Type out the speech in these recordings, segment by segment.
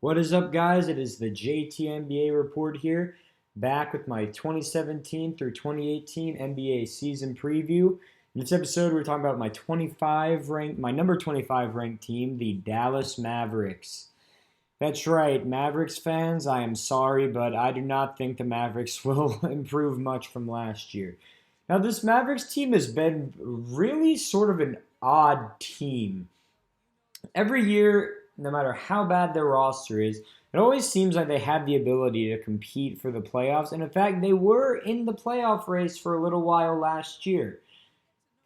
What is up, guys? It is the JT report here, back with my 2017 through 2018 NBA season preview. In this episode, we're talking about my number 25 ranked team, the Dallas Mavericks. That's right, Mavericks fans, I am sorry, but I do not think the Mavericks will improve much from last year. Now, this Mavericks team has been really sort of an odd team. Every year, no matter how bad their roster is, it always seems like they have the ability to compete for the playoffs. And in fact, they were in the playoff race for a little while last year.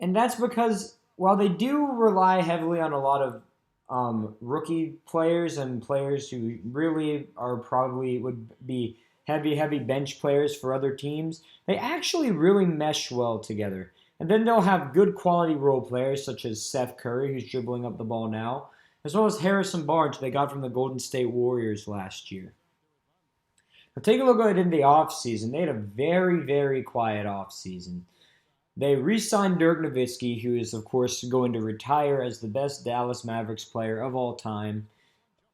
And that's because while they do rely heavily on a lot of rookie players and players who really are probably would be heavy bench players for other teams, they actually really mesh well together. And then they'll have good quality role players such as Seth Curry, who's dribbling up the ball now, as well as Harrison Barnes they got from the Golden State Warriors last year. Now take a look at it in the offseason. They had a very quiet offseason. They re-signed Dirk Nowitzki, who is, of course, going to retire as the best Dallas Mavericks player of all time.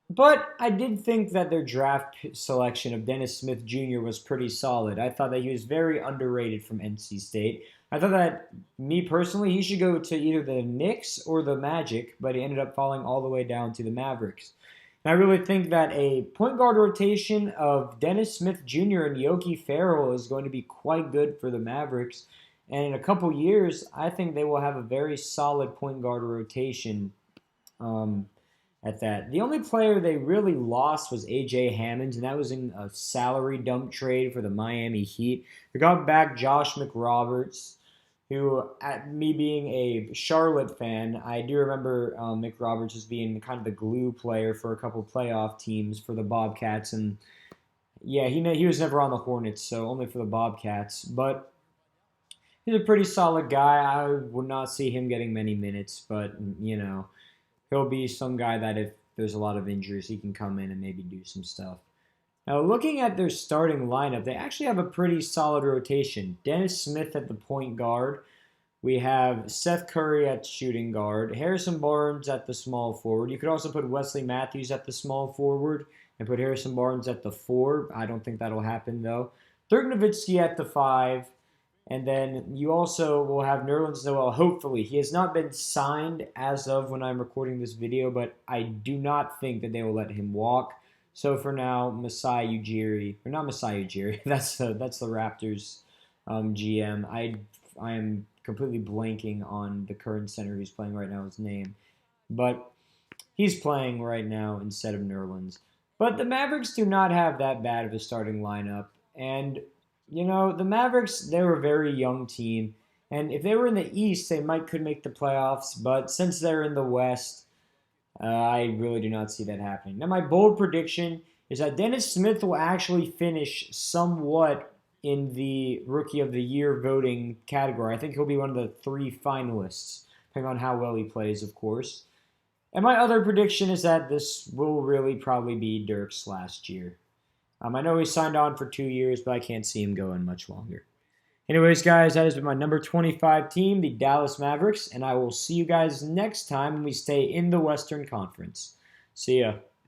But I did think that their draft selection of Dennis Smith Jr. was pretty solid. I thought that he was very underrated from NC State. I thought that, me personally, he should go to either the Knicks or the Magic, but he ended up falling all the way down to the Mavericks. And I really think that a point guard rotation of Dennis Smith Jr. and Yogi Ferrell is going to be quite good for the Mavericks. And in a couple years, I think they will have a very solid point guard rotation at that. The only player they really lost was A.J. Hammond, and that was in a salary dump trade for the Miami Heat. They got back Josh McRoberts, who, at me being a Charlotte fan, I do remember McRoberts as being kind of the glue player for a couple playoff teams for the Bobcats. And yeah, he was never on the Hornets, so only for the Bobcats. But he's a pretty solid guy. I would not see him getting many minutes, but, he'll be some guy that if there's a lot of injuries, he can come in and maybe do some stuff. Now, looking at their starting lineup, they actually have a pretty solid rotation. Dennis Smith at the point guard. We have Seth Curry at shooting guard. Harrison Barnes at the small forward. You could also put Wesley Matthews at the small forward and put Harrison Barnes at the 4. I don't think that'll happen, though. Dirk Nowitzki at the 5. And then you also will have Nerlens Noel, hopefully. He has not been signed as of when I'm recording this video, but I do not think that they will let him walk. So for now, Masai Ujiri, or not Masai Ujiri, that's the Raptors GM. I am completely blanking on the current center who's playing right now, his name. But he's playing right now instead of Nerlens. But the Mavericks do not have that bad of a starting lineup. And the Mavericks, they're a very young team. And if they were in the East, they could make the playoffs. But since they're in the West, I really do not see that happening. Now, my bold prediction is that Dennis Smith will actually finish somewhat in the Rookie of the Year voting category. I think he'll be one of the 3 finalists, depending on how well he plays, of course. And my other prediction is that this will really probably be Dirk's last year. I know he signed on for 2 years, but I can't see him going much longer. Anyways, guys, that has been my number 25 team, the Dallas Mavericks, and I will see you guys next time when we stay in the Western Conference. See ya.